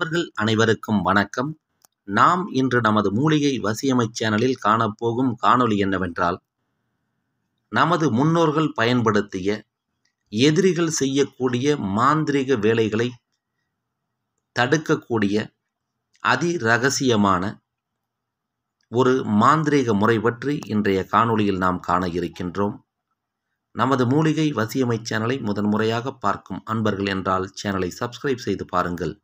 நண்பர்கள் அனைவருக்கும் வணக்கம். நாம் இன்று நமது மூலிகை வசியமை சேனலில் காணப்போகும் காணொளி என்னவென்றால், நமது முன்னோர்கள் பயன்படுத்திய எதிரிகள் செய்யக்கூடிய மாந்திரீக வேலைகளை தடுக்கக்கூடிய அதிரகசியமான ஒரு மாந்திரீக முறை பற்றி இன்றைய காணொளியில் நாம் காண இருக்கின்றோம். நமது மூலிகை வசியமை சேனலை முதன்முறையாக பார்க்கும் அன்பர்கள் என்றால் சேனலை சப்ஸ்கிரைப் செய்து பாருங்கள்.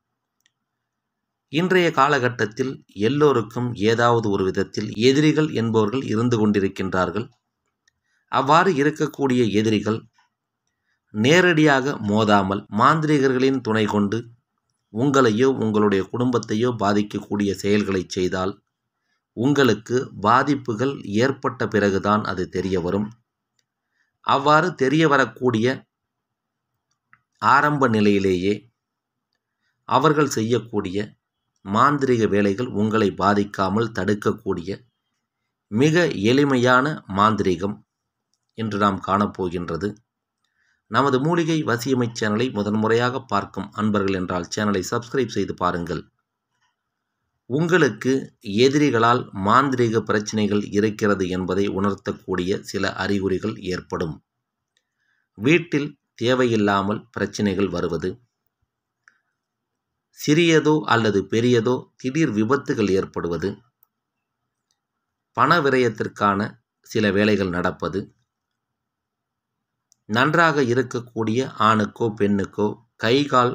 இன்றைய காலகட்டத்தில் எல்லோருக்கும் ஏதாவது ஒரு விதத்தில் எதிரிகள் என்பவர்கள் இருந்து கொண்டிருக்கின்றார்கள். அவ்வாறு இருக்கக்கூடிய எதிரிகள் நேரடியாக மோதாமல் மாந்திரிகர்களின் துணை கொண்டு உங்களையோ உங்களுடைய குடும்பத்தையோ பாதிக்கக்கூடிய செயல்களை செய்தால் உங்களுக்கு பாதிப்புகள் ஏற்பட்ட பிறகுதான் அது தெரிய வரும். அவ்வாறு தெரிய வரக்கூடிய ஆரம்ப நிலையிலேயே அவர்கள் செய்யக்கூடிய மாந்திரிக வேலைகள் உங்களை பாதிக்காமல் தடுக்கக்கூடிய மிக எளிமையான மாந்திரீகம் இன்று நாம் காணப்போகின்றது. நமது மூலிகை வசியமை சேனலை முதன்முறையாக பார்க்கும் அன்பர்கள் என்றால் சேனலை சப்ஸ்கிரைப் செய்து பாருங்கள். உங்களுக்கு எதிரிகளால் மாந்திரீக பிரச்சனைகள் இருக்கிறது என்பதை உணர்த்தக்கூடிய சில அறிகுறிகள் ஏற்படும். வீட்டில் தேவையில்லாமல் பிரச்சனைகள் வருவது, சிறியதோ அல்லது பெரியதோ திடீர் விபத்துகள் ஏற்படுவது, பண விரயத்திற்கான சில வேலைகள் நடப்பது, நன்றாக இருக்கக்கூடிய ஆணுக்கோ பெண்ணுக்கோ கை கால்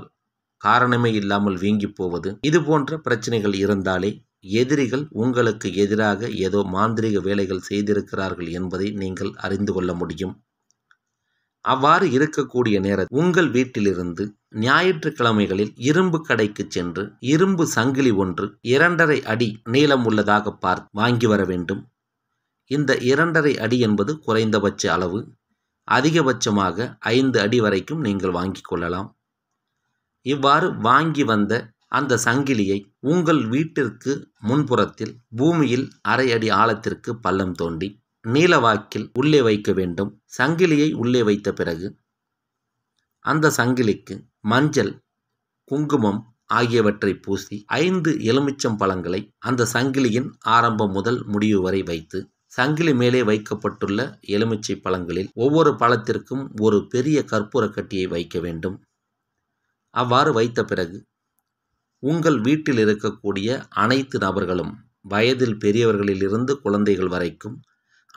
காரணமே இல்லாமல் வீங்கி போவது, இது போன்ற பிரச்சனைகள் இருந்தாலே எதிரிகள் உங்களுக்கு எதிராக ஏதோ மாந்திரீக வேலைகள் செய்திருக்கிறார்கள் என்பதை நீங்கள் அறிந்து கொள்ள முடியும். அவ்வாறு இருக்கக்கூடிய நேரத்தில் உங்கள் வீட்டிலிருந்து ஞாயிற்றுக்கிழமைகளில் இரும்பு கடைக்கு சென்று இரும்பு சங்கிலி ஒன்று 2.5 அடி நீளம் உள்ளதாக பார்த்து வாங்கி வர வேண்டும். இந்த 2.5 அடி என்பது குறைந்தபட்ச அளவு. அதிகபட்சமாக 5 அடி வரைக்கும் நீங்கள் வாங்கி கொள்ளலாம். இவ்வாறு வாங்கி வந்த அந்த சங்கிலியை உங்கள் வீட்டிற்கு முன்புறத்தில் பூமியில் 1/2 அடி ஆழத்திற்கு பள்ளம் தோண்டி நீளவாக்கில் உள்ளே வைக்க வேண்டும். சங்கிலியை உள்ளே வைத்த பிறகு அந்த சங்கிலிக்கு மஞ்சள், குங்குமம் ஆகியவற்றை பூசி 5 எலுமிச்சம் பழங்களை அந்த சங்கிலியின் ஆரம்பம் முதல் முடிவு வரை வைத்து, சங்கிலி மேலே வைக்கப்பட்டுள்ள எலுமிச்சை பழங்களில் ஒவ்வொரு பழத்திற்கும் ஒரு பெரிய கற்பூர கட்டியை வைக்க வேண்டும். அவ்வாறு வைத்த பிறகு உங்கள் வீட்டில் இருக்கக்கூடிய அனைத்து நபர்களும், வயதில் பெரியவர்களிலிருந்து குழந்தைகள் வரைக்கும்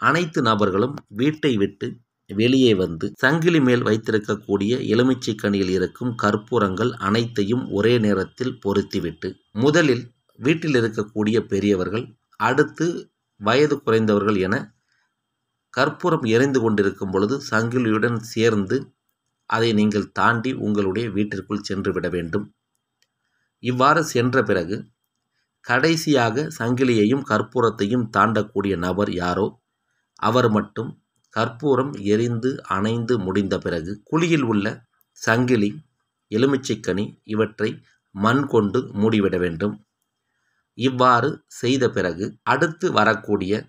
அனைத்து நபர்களும் வீட்டை விட்டு வெளியே வந்து சங்கிலி மேல் வைத்திருக்கக்கூடிய எலுமிச்சை கனியில் இருக்கும் கற்பூரங்கள் அனைத்தையும் ஒரே நேரத்தில் பொருத்திவிட்டு, முதலில் வீட்டில் இருக்கக்கூடிய பெரியவர்கள், அடுத்து வயது குறைந்தவர்கள் என கற்பூரம் எரிந்து கொண்டிருக்கும் பொழுது சங்கிலியுடன் சேர்ந்து அதை நீங்கள் தாண்டி உங்களுடைய வீட்டிற்குள் சென்று விட வேண்டும். இவ்வாறு சென்ற பிறகு கடைசியாக சங்கிலியையும் கற்பூரத்தையும் தாண்டக்கூடிய நபர் யாரோ அவர் மட்டும் கற்பூரம் எரிந்து அணைந்து முடிந்த பிறகு குழியில் உள்ள சங்கிலி, எலுமிச்சைக்கனி இவற்றை மண் கொண்டு மூடிவிட வேண்டும். இவ்வாறு செய்த பிறகு அடுத்து வரக்கூடிய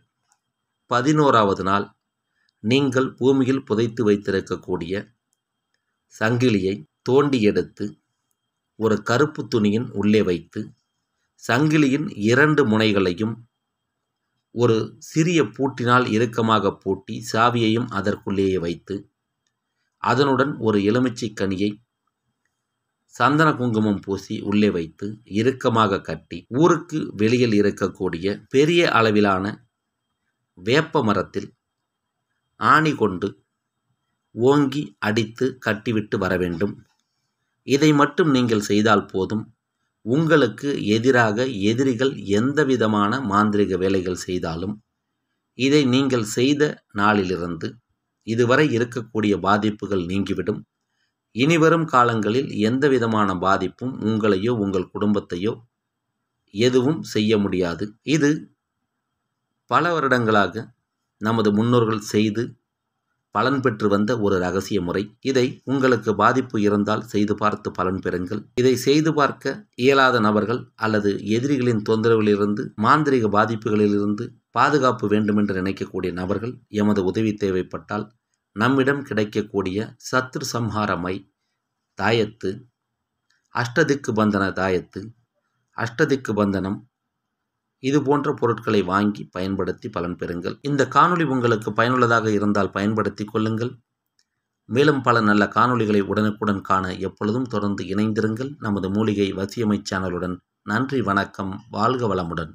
11வது நாள் நீங்கள் பூமியில் புதைத்து வைத்திருக்கக்கூடிய சங்கிலியை தோண்டி எடுத்து ஒரு கருப்பு துணியின் உள்ளே வைத்து சங்கிலியின் 2 முனைகளையும் ஒரு சிறிய பூட்டினால் இறுக்கமாக பூட்டி சாவியையும் அதற்குள்ளேயே வைத்து, அதனுடன் ஒரு எலுமிச்சை கனியை சந்தன குங்குமம் பூசி உள்ளே வைத்து இறுக்கமாக கட்டி, ஊருக்கு வெளியில் இருக்கக்கூடிய பெரிய அளவிலான வேப்ப மரத்தில் ஆணி கொண்டு ஓங்கி அடித்து கட்டிவிட்டு வர வேண்டும். இதை மட்டும் நீங்கள் செய்தால் போதும். உங்களுக்கு எதிராக எதிரிகள் எந்தவிதமான மாந்திரிக வேலைகள் செய்தாலும் இதை நீங்கள் செய்த நாளிலிருந்து இதுவரை இருக்கக்கூடிய பாதிப்புகள் நீங்கிவிடும். இனிவரும் காலங்களில் எந்தவிதமான பாதிப்பும் உங்களையோ உங்கள் குடும்பத்தையோ எதுவும் செய்ய முடியாது. இது பல வருடங்களாக நமது முன்னோர்கள் செய்து பலன் பெற்று வந்த ஒரு ரகசிய முறை. இதை உங்களுக்கு பாதிப்பு இருந்தால் செய்து பார்த்து பலன் பெறுங்கள். இதை செய்து பார்க்க இயலாத நபர்கள் அல்லது எதிரிகளின் தொந்தரவிலிருந்து, மாந்திரிக பாதிப்புகளிலிருந்து பாதுகாப்பு வேண்டுமென்று நினைக்கக்கூடிய நபர்கள் எமது உதவி தேவைப்பட்டால் நம்மிடம் கிடைக்கக்கூடிய சத்ரு சம்ஹார மை தாயத்து, அஷ்டதிக்கு பந்தன தாயத்து, அஷ்டதிக்கு பந்தனம், இது போன்ற பொருட்களை வாங்கி பயன்படுத்தி பலன் பெறுங்கள். இந்த காணொளி உங்களுக்கு பயனுள்ளதாக இருந்தால் பயன்படுத்தி கொள்ளுங்கள். மேலும் பல நல்ல காணொளிகளை உடனுக்குடன் காண எப்பொழுதும் தொடர்ந்து இணைந்திருங்கள் நமது மூலிகை வசியமை சேனலுடன். நன்றி, வணக்கம், வாழ்க வளமுடன்.